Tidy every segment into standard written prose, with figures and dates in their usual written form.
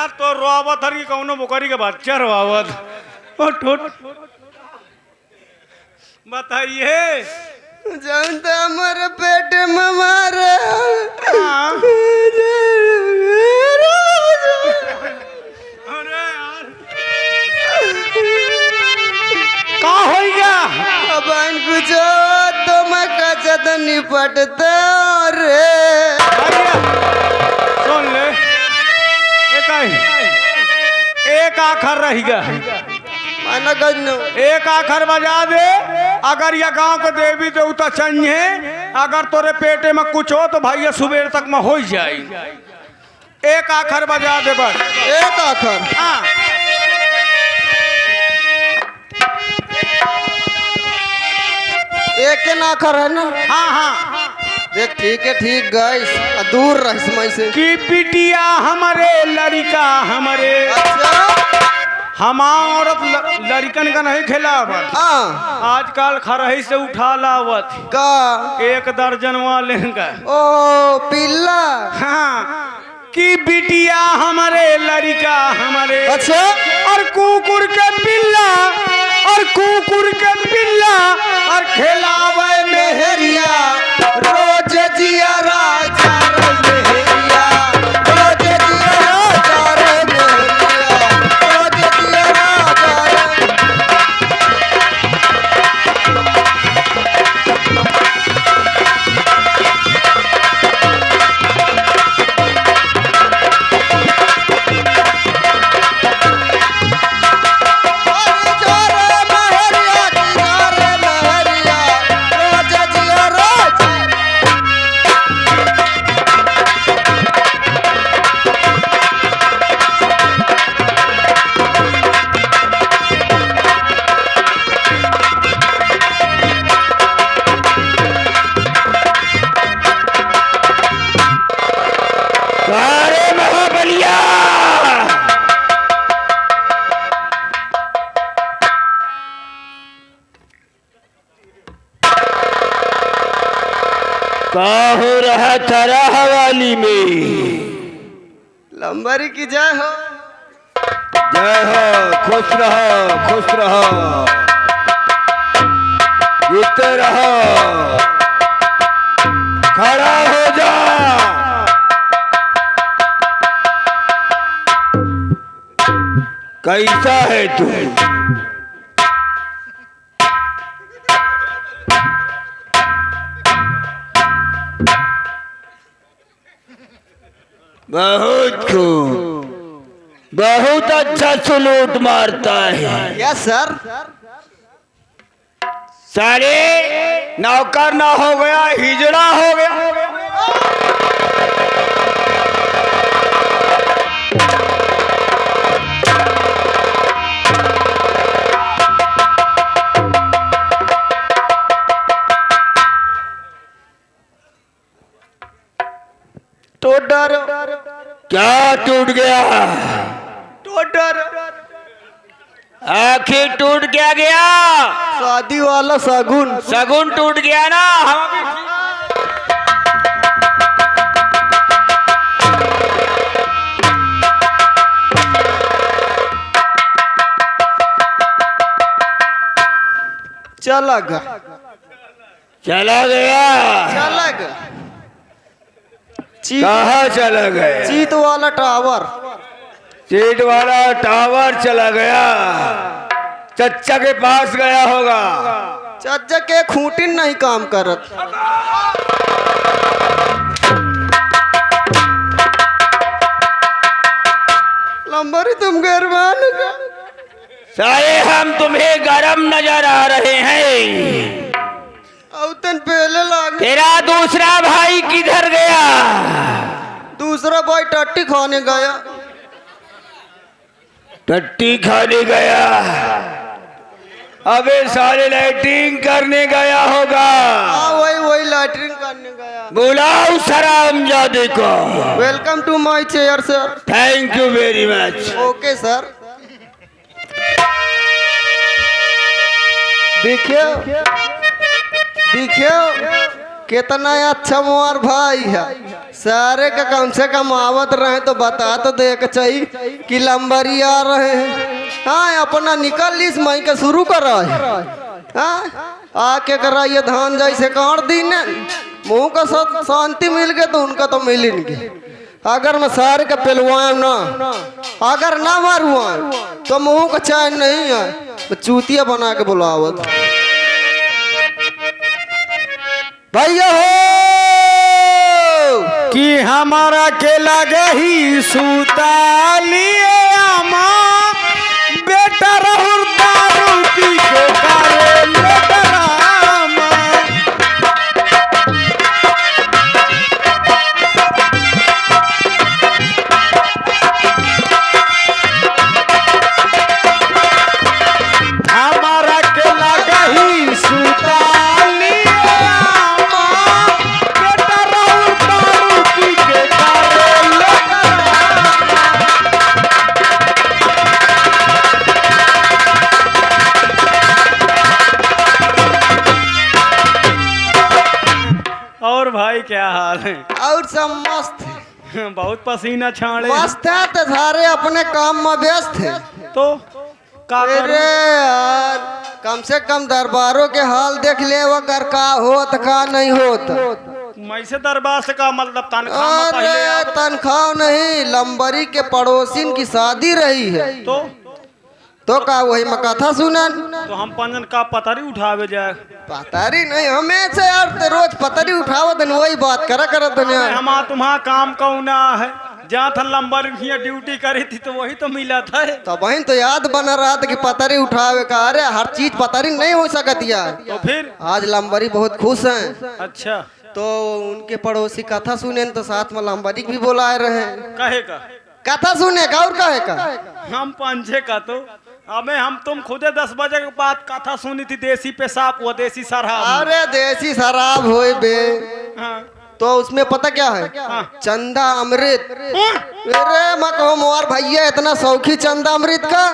यार तो रोवत हर की कौनो बुकरी के बच्चा रोवत बताइए जानता हमारे पेट में मारे अरे यार का हो गया अब कुछ तो मैं कचा तो निपटता रे सुन ले एक आखर रहेगा माना गजनो एक आखर बजा दे अगर ये गांव के देवी देवता चाहिए अगर तोरे पेटे में कुछ हो तो भैया सुबह तक में हो जाए एक आखर बजा दे बस एक आखर हाँ एक के आखर है ना हाँ हाँ देख ठीक है ठीक गैस दूर रह से की पिटिया हमारे लड़का हमारे अच्छा हमार औरत लड़कन का नहीं खिलावत आजकल खरही से उठा लावत का एक दर्जन वालेगा ओ पिल्ला हाँ की बिटिया हमारे लड़का हमारे अच्छा और कुकुर के पिल्ला और कुकुर के पिल्ला और खिलावे मेहरिया रोज जिया राजा रे मेहरिया रोज जिया राजा रे मेहरिया रोज जिया राजा रे का हो रहा थारा हवाली में लंबरी की जय हो खुश रहो जीते रहो खड़ा हो जा कैसा है तू बहुत अच्छा सलूट मारता है यस सर सारे नौकर ना हो गया हिजड़ा हो गया टोडर क्या टूट गया टोडर आखिर टूट क्या गया शादी वाला शगुन शगुन टूट गया ना हम चला गया चला गया चला गया कहाँ चला गया चीत वाला टावर सीट वाला टावर चला गया चच्चा के पास गया होगा चाचा के खूंटी नहीं काम करत लंबरी तुम गरबान का सारे हम तुम्हें गरम नजर आ रहे हैं औतन पहले लाग तेरा दूसरा भाई किधर गया दूसरा भाई टट्टी खाने गया टट्टी खाने गया अबे सारे लाइटिंग करने गया होगा हाँ वही लैटरिन करने गया बुलाओ सरामजादे को welcome to my chair sir thank you very much okay sir देखियो कितना अच्छा मोर भाई है सारे का कम से कम आवत रहे तो बता तो देख चाहिए कि लंबरी आ रहे हैं। हाँ अपना निकल लीस मई के शुरू कर हाँ आके करा ये धान जैसे काट दी ने मुंह का शांति मिल गए तो उनका तो मिल ही नहीं। अगर मैं सारे का पिलवाए ना अगर ना मारुआ तो मुंह का चैन नहीं है तो चूतिया बना के बुलावत भैया हो कि हमारा के लगे ही सूता लिए आमा बेटा रहुर दारू पी के करे ले डरामा। हमारा के लगे ही सूता भाई क्या हाल है? और सब मस्त है। बहुत पसीना छाड़े मस्त है तो सारे अपने काम में व्यस्त है। तो का अरे यार कम से कम दरबारों के हाल देख ले वो कर का होत का नहीं होत। मैं से दरबार से का मतलब तनख्वाह में पहले अरे तनख्वाह नहीं लंबरी के पड़ोसिन की शादी रही है तो का वही में कथा सुनन तो हम पंजन का पतरी उठावे जाए। पतरी नहीं हमें से यार ते रोज पतरी उठावत वही बात करत हम तुम्हारा काम कौना है जहाँ था लंबर ड्यूटी करी थी तो वही तो मिला था। तो बहन तो याद बना रहा था कि पतरी उठावे का। अरे हर चीज पतरी नहीं हो सकती यार। तो फिर आज लंबरी बहुत खुश हैं। अच्छा तो उनके पड़ोसी कथा सुने तो साथ में लंबरी भी बुलाए रहे। कहे का कथा सुने का और कहे का हम पंजे का तो हमें हम तुम खुदे 10 बजे के बाद कथा सुनी थी देसी पेशाब वो देसी शराब। अरे देसी शराब होए बे हाँ। तो उसमें पता क्या है चंदा अमृत। अरे मैं कहूँ मोर भैया इतना शौकी चंदा अमृत का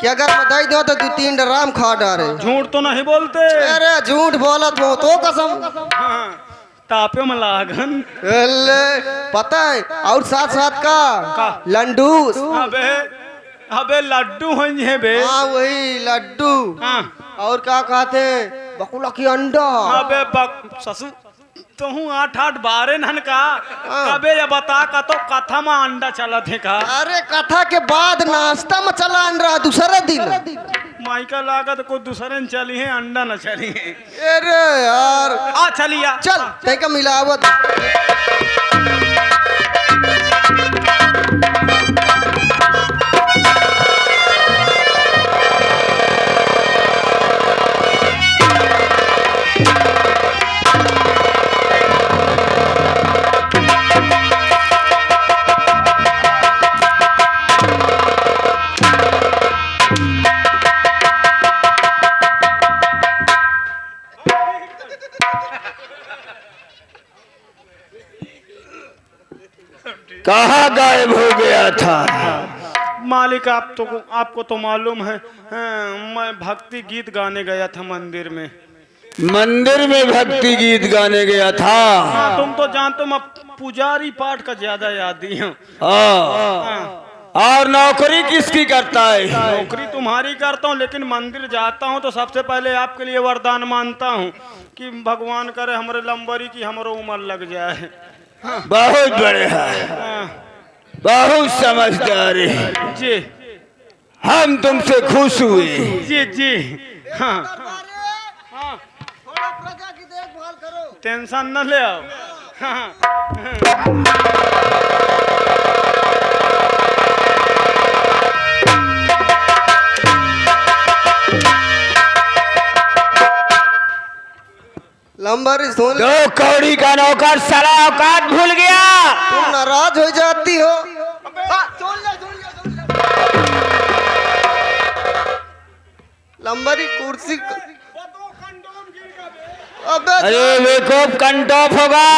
कि अगर मैं दे दो तो 2-3 ड्राम खा डाले। झूठ तो नहीं बोलते? अरे झूठ बोलत हो तो कसम तापे में लागन पता है। और साथ साथ का लड्डू। अबे लड्डू है बे। हाँ वही लड्डू। हाँ। और क्या कहते बकुला की अंडा। अबे ससु तो हूँ 8-8 12 नन का कबे ये बता का तो कथा में अंडा चला थे का। अरे कथा के बाद नाश्ता में चला अंडा दूसरे दिन माइका लागत को दूसरे चली है अंडा न चली है। अरे यार आ चलिया चल तय का मिलावत। कहाँ गायब हो गया था? मालिक आपको तो मालूम है मैं भक्ति गीत गाने गया था मंदिर में। मंदिर में भक्ति गीत गाने गया था? हाँ, तुम तो जानते हो मैं पुजारी पाठ का ज्यादा यादी हूँ। और नौकरी किसकी करता है? नौकरी तुम्हारी करता हूँ लेकिन मंदिर जाता हूँ तो सबसे पहले आपके लिए वरदान मानता हूँ कि भगवान करे हमारे लंबरी की हमारे उम्र लग जाए। बहुत बड़े हैं, बहुत समझदार जी। हम तुमसे खुश हुए जी जी। हाँ थोड़ा प्रजा की देखभाल करो। टेंशन न ले आओ। हाँ। लंबरी सुन। 2 कौड़ी का नौकर साला औकात भूल गया। तुम नाराज हो जाती हो। लंबरी कुर्सी अरे बेवकूफ कंटोफ होगा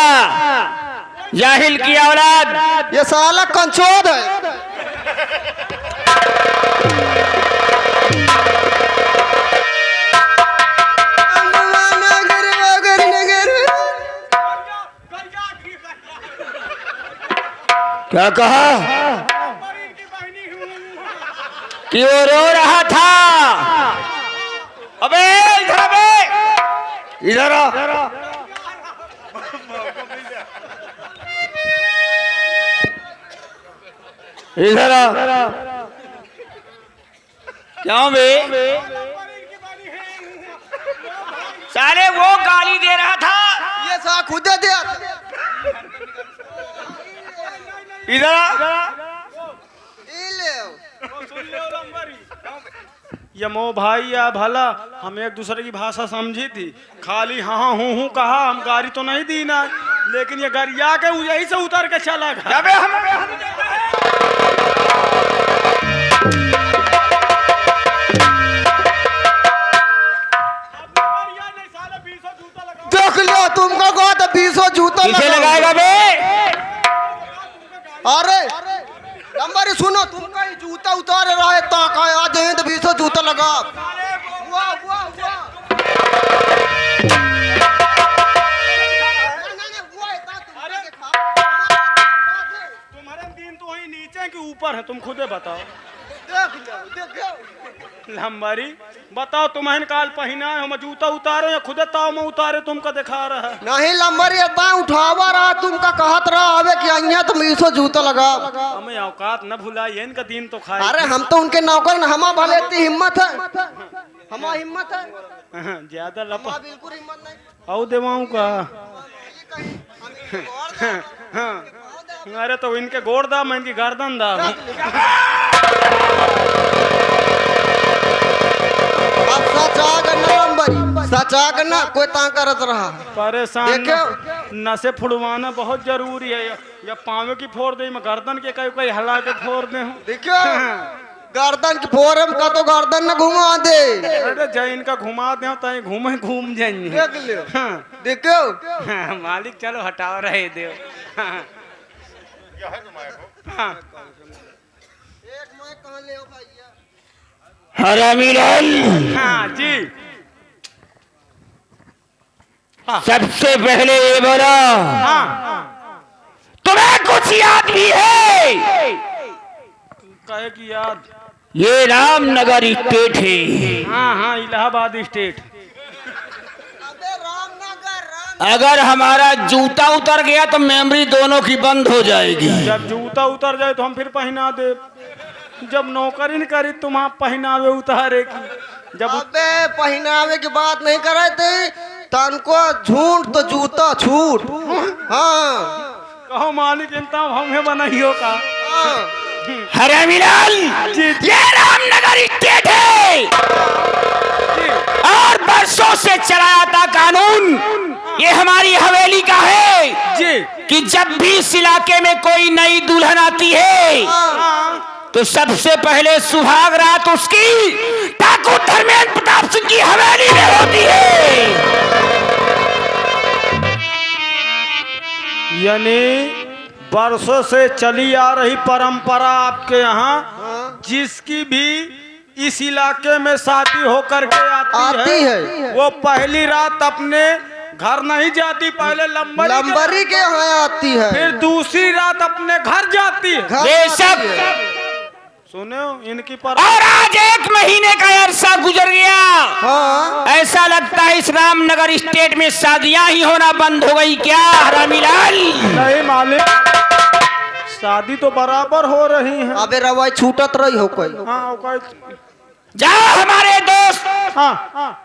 जाहिल की औलाद। ये साला कंचोद है। क्या कहा कि वो रो रहा था। अबे इधर अबे इधर आ। इधर आ। क्यों बे? साले वो गाली दे रहा था। ये सा खुद दे इधर आ। यमो भाई या भला हम एक दूसरे की भाषा समझी थी, खाली हाँ हूँ कहा, हम गाड़ी तो नहीं दी ना, लेकिन ये गरिया के यही से उतर के चला गया। अबे हम देख लो तुमको कहा था 20 जूता पीछे लगाएगा बे। अरे नंबर सुनो, तुम कहीं जूता उतार रहा है ताका आज हैं तो 20 जूता लगा। वाह वाह वाह। तुम्हारे दिन तो वही नीचे कि ऊपर है, तुम खुदे बताओ। देख लो लंबारी बताओ, तुम्हें काल पहना है, हम जूता उतारे या खुदे ताव में उतारे तुमको दिखा रहा है। नहीं लंबर ये उठावा रहा तुमका कहत रहा अबे कि अइया तो 20 जूता लगा। हमें औकात न भुलाइए, इनका दिन तो खाए। अरे हम तो उनके नौकर न, हमा भले इतनी हिम्मत है, हमा हिम्मत है, ज्यादा लप हमा बिल्कुल हिम्मत नहीं। औ देवाऊं का। हाँ। हाँ। अरे तो इनके गोड़ दा, मैं इनकी गर्दन दा। अब सचा करना लंबरी, सचा करना कोई ता करत रहा। परेशान देखो। नशे फुड़वाना बहुत जरूरी है। या पाँव की फोड़ दे, मैं गर्दन के कई कई हला के फोड़ दे हूँ। देखो गर्दन की फोरम का तो गर्दन न घुमा दे। अरे जय इनका घुमा दे तो घूमे घूम जाएंगे। देख लियो। हाँ। देखो हाँ, मालिक चलो हटाओ रहे देव। हाँ। हाँ। एक मैं कहां ले आओ भैया। हरामी लाल, हाँ जी। सबसे पहले ये बोला हाँ। तुम्हें कुछ याद भी है? कहे की याद? ये रामनगर स्टेट है। हाँ हाँ, इलाहाबाद स्टेट। अबे रामनगर अगर हमारा जूता उतर गया तो मेमोरी दोनों की बंद हो जाएगी। जब जूता उतर जाए तो हम फिर पहना दे। जब नौकरी नहीं करी तुम आप पहनावे उतारे की। जब अबे पहनावे की बात नहीं करे थे, तनको झूठ तो जूता छूट। हाँ कहो मालिक इनता हमें बनाइयो का। हाँ। हरामी लाल, ये रामनगर स्टेट है और बरसों से चला आता कानून ये हमारी हवेली का है जी कि जब भी इस इलाके में कोई नई दुल्हन आती है तो सबसे पहले सुहाग रात उसकी ठाकुर धर्मेंद्र प्रताप सिंह की हवेली में होती है। यानी बरसों से चली आ रही परंपरा आपके यहाँ, जिसकी भी इस इलाके में शादी होकर के आती है वो पहली रात अपने घर नहीं जाती, पहले लंबरी के यहाँ आती है, फिर दूसरी रात अपने घर जाती है। घर बेशक। आती है। सुने इनकी और आज 1 महीने का अरसा गुजर गया। हाँ ऐसा लगता है इस रामनगर स्टेट में शादियां ही होना बंद हो गई क्या हरामी लाल? नहीं मालिक, शादी तो बराबर हो रही है। अबे रवाई छूटत रही हो कोई। हाँ जाओ हमारे दोस्त हाँ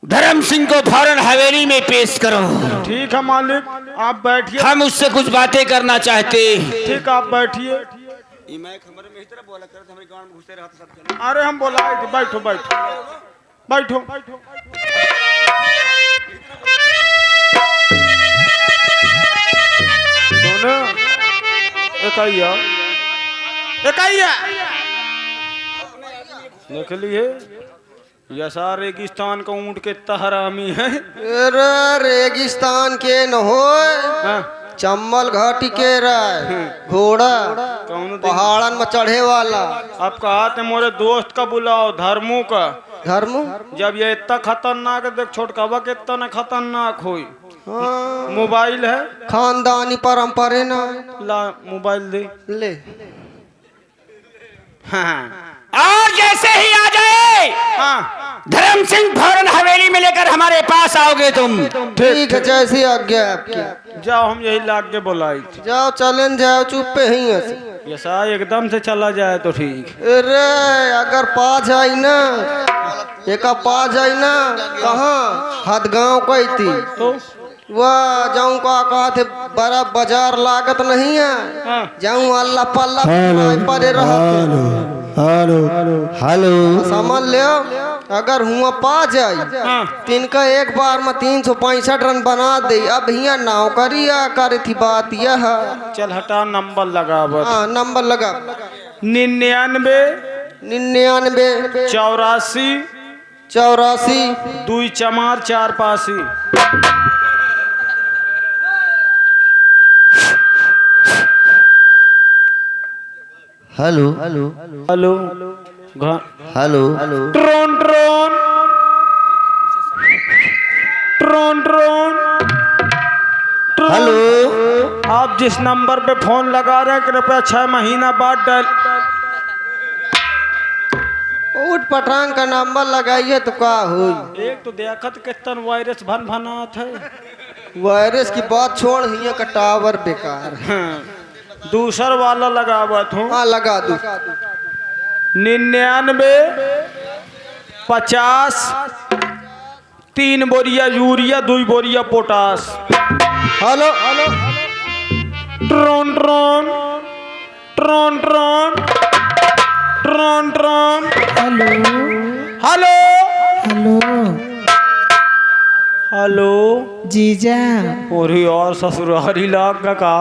धर्म सिंह को फौरन हवेली में पेश करो। ठीक है मालिक, आप बैठिए। हम उससे कुछ बातें करना चाहते। ठीक, आप बैठिए। अरे हम बोला बैठो बैठो बैठो बैठो। सुनो इकैया देख लिए यसा रेगिस्तान का ऊंट के हरामी है। अरे रेगिस्तान के न हो, हाँ। चम्बल घाटी के रहे घोड़ा कौन दिन? पहाड़न में चढ़े वाला। अब कहा थे मोरे दोस्त का बुलाओ धर्मू का। धर्म जब ये इतना खतरनाक है, देख छोटकावा के इतना खतरनाक हुई। हाँ, मोबाइल है, खानदानी परंपरे ना ला मोबाइल दे। ले। हाँ और जैसे ही आ जाए हाँ धर्म सिंह फौरन हवेली में लेकर हमारे पास आओगे तुम। ठीक है, जैसी आज्ञा है आपकी। जाओ, हम यही लाग के बुलाई थी। जाओ, चलन जाओ, चुप पे ही ऐसे। ऐसा एकदम से चला जाए तो ठीक। अरे अगर पा जाई ना, एक पा जाई ना, कहाँ हदगांव कही थी तो वह जाऊं का कहा थे, बड़ा बाजार लागत नहीं है। हाँ। जाऊं अल्लाह पल्ला पड़े रहते। हेलो समझ लियो, अगर हुआ पा जाई हाँ। तिनका एक बार में 365 रन बना दे। अब यहाँ नौकरिया करे थी बात यह। चल हटा, नंबर लगा बस। हाँ, नंबर लगा 99 99 84 84 2 चमार 4 पासी। हेलो हेलो हेलो ट्रोन ट्रोन ट्रोन ट्रोन ट्रोन। हेलो, आप जिस नंबर पे फोन लगा रहे हैं कृपया 6 महीना बाद डायल। उठ पठान का नंबर लगाइए तो का हुई। एक तो देखत कितन वायरस भन भनात है। वायरस की बात छोड़, हिया का टावर बेकार है। हाँ, दूसर वाला लगावत हूँ। हाँ, लगा दू। 99 50 3 बोरिया यूरिया 2 बोरिया पोटास। हेलो ट्रोन ट्रोन ट्रोन ट्रोन ट्रोन ट्रोन। Hello hello hello hello. जीजा, और यार ससुरारी लाग का।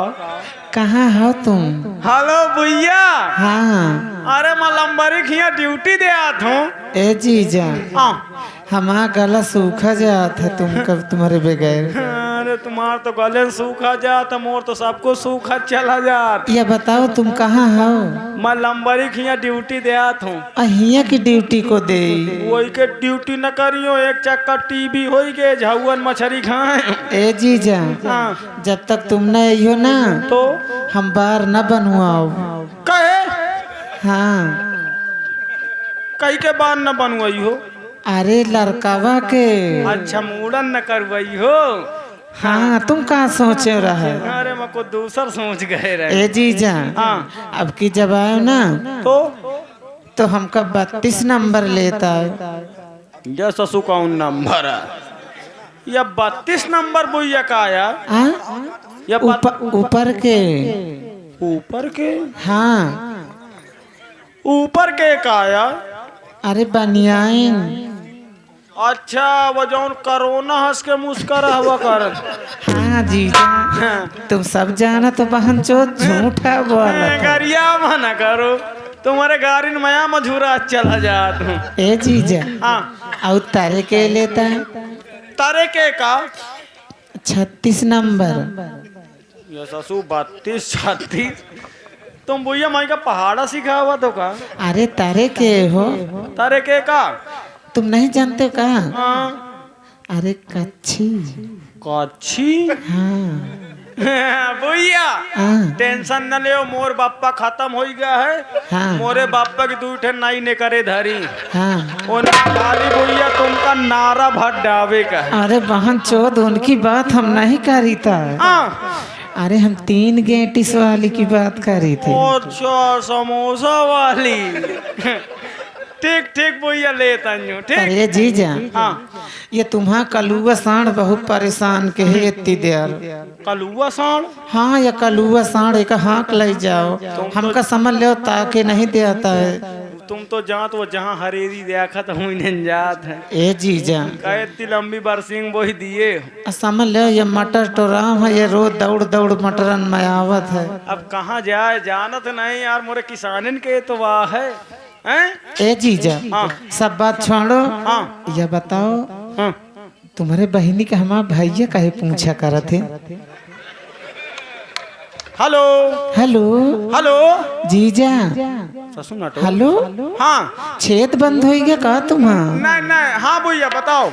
कहाँ हो तुम? हेलो भैया। हाँ। अरे मैं लंबरी खिया ड्यूटी दे आत हूँ। ए जीजा, हाँ। हमारा गला सूखा जाता है तुम कब तुम्हारे बगैर। अरे तुम्हार तो गले सूखा जात, मोर तो सबको सूखा चला जात। ये बताओ तुम कहाँ हो? मैं लंबरी खिया ड्यूटी दे आत हूँ। अहिया की ड्यूटी को दे। वही के ड्यूटी न करियो, एक चक्का टीवी हो गए, झाउन मछली खाए। ए जीजा, हाँ। जब तक तुम न आइयो ना तो हम बार न बनवाओ। कहे हाँ। कहीं के बाद न बनवाई हो। अरे लड़कावा के। अच्छा, मूड़न न करवाई हो। हाँ, तुम कहाँ सोचे रहे? अरे मैं को दूसर सोच गए रहे। ए जीजा, हाँ। अब की जब आयो ना तो हमका 32 नंबर लेता है। ये ससु कौन नंबर है? या 32 नंबर बुइया का आया? या ऊपर के। ऊपर के? हाँ। ऊपर के का आया? अरे बनियाइन। अच्छा, वो जौन कोरोना हंस के मुस्कर हवा कर। हाँ जीजा, तुम सब जाना तो बहन चोद झूठा बोला। गरिया मना करो, तुम्हारे गाड़ी में मया मझूरा चला जात हूँ। ए जीजा, हाँ। और तारे के लेता है? तारे के का? 36 नंबर। ये ससु 32 36। तुम भैया माई का पहाड़ा सिखा हुआ तो का? अरे तारे के हो? तारे के का? तुम नहीं जानते हो का? हाँ। अरे कच्छी। कच्छी? हाँ। भैया हाँ। टेंशन न ले, मोर बापा खत्म हो गया है। हाँ। मोरे बापा की 2 ठे नाई ने करे धरी। हाँ। खाली भैया तुमका नारा भर डावे का है। अरे बहन चोद, उनकी बात हम नहीं करी था। हाँ। अरे हम 3 गेटिस वाली की बात कर रही थी। अच्छा, समोसा वाली। ठीक ठीक भैया लेता हूँ। ठीक। अरे जीजा, हाँ। ये तुम्हारा कलुआ साढ़ बहुत परेशान के है इतनी देर। कलुआ साढ़? हाँ, ये कलुआ साढ़ एक हाँक ले जाओ, हमका समझ लो ताकि नहीं देता है। तुम तो जात वो जहाँ हरेरी देखत हूँ इन्हें जात है। ए जीजा, कहे इतनी लंबी बरसिंग बोही दिए। समझ लो ये मटर टोराम है, ये रोज दौड़ दौड़ मटरन में आवत है। अब कहाँ जाए, जानत नहीं यार, मोरे किसानन के तो वाह है। ए जीजा, हाँ। सब बात छोड़ो। हाँ। ये बताओ, हाँ। तुम्हारे बहनी का हमारा भैया काहे पूछा कर थे? हेलो हेलो हेलो जीजा। ससु नटो। हेलो। हाँ। छेद बंद हो गया का तुम्हारा? नहीं नहीं, हाँ भैया बताओ।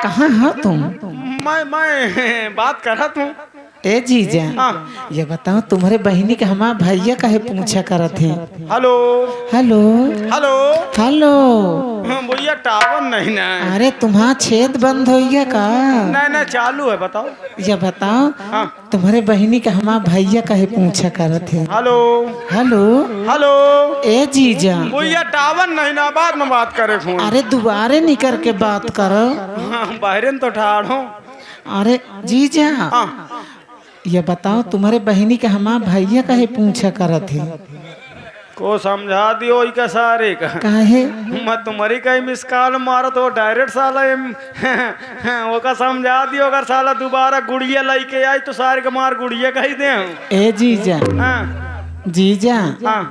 कहाँ हो तुम? मैं बात कर रहा तू। ए जीजा हाँ। ये बताओ तुम्हारे बहनी के हमार भैया काहे पूछा करत है? Hello hello hello hello. भैया टावर नहीं ना। अरे तुम्हारा छेद बंद हो गया का? नहीं चालू है, बताओ। ये बताओ हाँ। तुम्हारे बहनी के हमार भैया काहे पूछा करत है? हेलो हेलो हेलो ए जीजा। भैया टावर नहीं ना, बाद में बात करे फोन। अरे दोबारे निकल के बात करो। हाँ, बाहर तो ठाड़ हूँ। अरे जीजा हाँ। ये बताओ तुम्हारे बहनी के हमार भैया काहे पूछा करत है? को समझा दियो का सारे का। काहे? मैं तुम्हारी कहीं मिस कॉल मारो तो डायरेक्ट साला वो का समझा दियो, अगर साला दोबारा गुड़िया लेके आई तो सारे का मार गुड़िया कही दे। ए जीजा जीजा हाँ।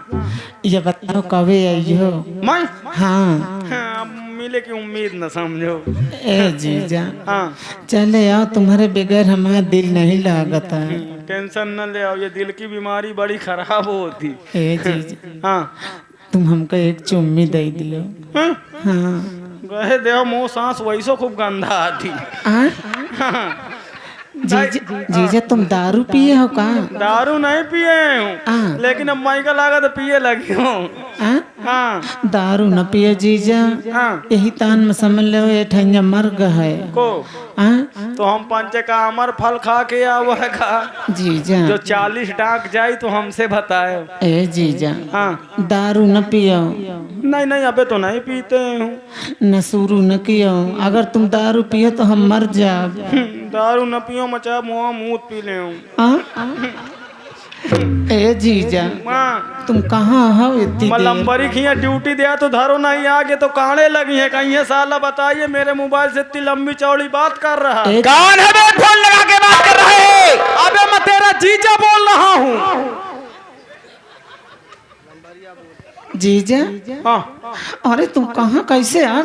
ये बताओ कবে आइयो? मैं हाँ मिले की उम्मीद न समझो। ए जीजा हाँ। चले आओ, तुम्हारे बगैर हमारा दिल नहीं लागता। टेंशन न ले आओ, ये दिल की बीमारी बड़ी खराब होती। ए जीजा हाँ। तुम हमको एक चुम्मी दे दियो। हाँ। गए देव मुँह सांस वैसो खूब गंदा आती। हाँ? जीजा तुम दारू पिए हो का? दारू नहीं पिए हूँ, लेकिन अब माई का लागा तो पिए लगी हूँ। हाँ। दारू न पिए जीजा। हाँ। यही तान में समझ लो ये ठंजा मर गए को तो हम पंचे का अमर फल खा के आवा है का जीजा। जो 40 डाक जाई तो हमसे बताए। ए जीजा हाँ। दारू न पियो। नहीं अबे तो नहीं पीते हूँ। न शुरू न कियो, अगर तुम दारू पियो तो हम मर जाब। दारू न पियो मचा मुँह मूत पी ले हूँ। ए जीजा तुम कहाँ हो इतनी देर? लंबरी खिया ड्यूटी दिया तो धरो नहीं आगे तो काने लगी है कहीं है साला। बताइए मेरे मोबाइल से इतनी लंबी चौड़ी बात कर रहा है। कौन है बे फोन लगा के बात कर रहा है? अबे मैं तेरा जीजा बोल रहा हूँ। जीजा हाँ। अरे तुम कहाँ कैसे आ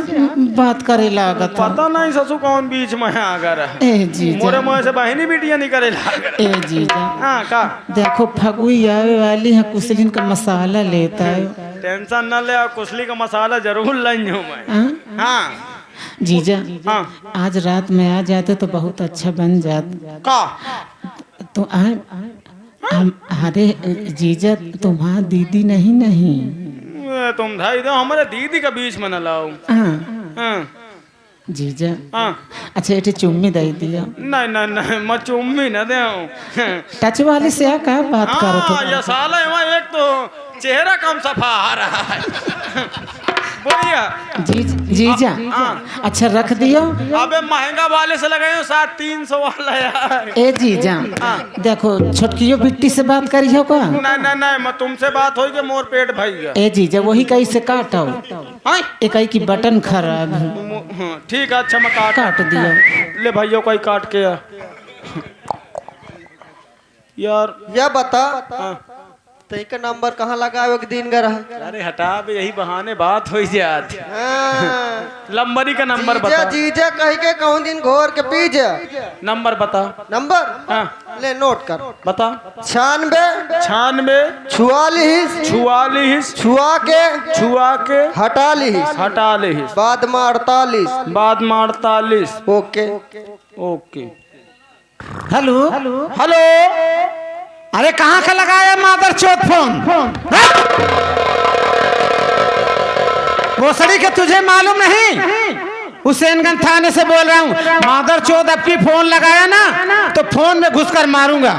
बात करे लागत? पता नहीं ससु कौन बीच में है अगर। ए जीजा मोरे मुँह से बहनी बिटिया निकले लागर। ए जीजा हाँ का देखो फगुई आवे वाली है, कुसलिन का मसाला लेता है। टेंशन न ले, कुसली का मसाला जरूर लाई हूँ मैं। हाँ जीजा हाँ। आज रात में आ जाते तो बहुत अच्छा बन जात का। तो अरे जीजा तुम्हारा दीदी नहीं तुम धाई दो हमारे दीदी के बीच में न लाओ। हाँ। जीजा हाँ। अच्छा एक चुम्मी दे दिया। नहीं मैं चुम्मी न दे। टच वाले से क्या बात करो? हाँ ये साला है, एक तो चेहरा कम सफा आ रहा है। बोलिए जीजा अच्छा रख दियो। अबे महंगा वाले से लगाए 300 वाला यार। ए जीजा देखो छोटकियो बिट्टी से बात करी हो का? नहीं मैं तुमसे बात होगी मोर पेट भैया। ए जीजा वही कहीं से काटो। एक की बटन खराब है। ठीक है अच्छा मैं काट दियो। ले भैया कोई काट के यार। या बता तेरे नंबर कहाँ लगा एक दिन का रहा? अरे हटा बे, यही बहाने बात हो जाती। लंबरी का नंबर बता। जीजा कह के कौन दिन घोर के पी जा। नंबर बता। नंबर ले नोट कर। बता। 96 44 छुआ के हटा ली बाद में 48। ओके। हेलो अरे कहाँ का लगाया मादर चौथ फोन? भोसड़ी के तुझे मालूम नहीं? हुसैनगंज थाने से बोल रहा हूँ। मादर चौथ आपकी फोन लगाया ना तो फोन में घुसकर मारूंगा।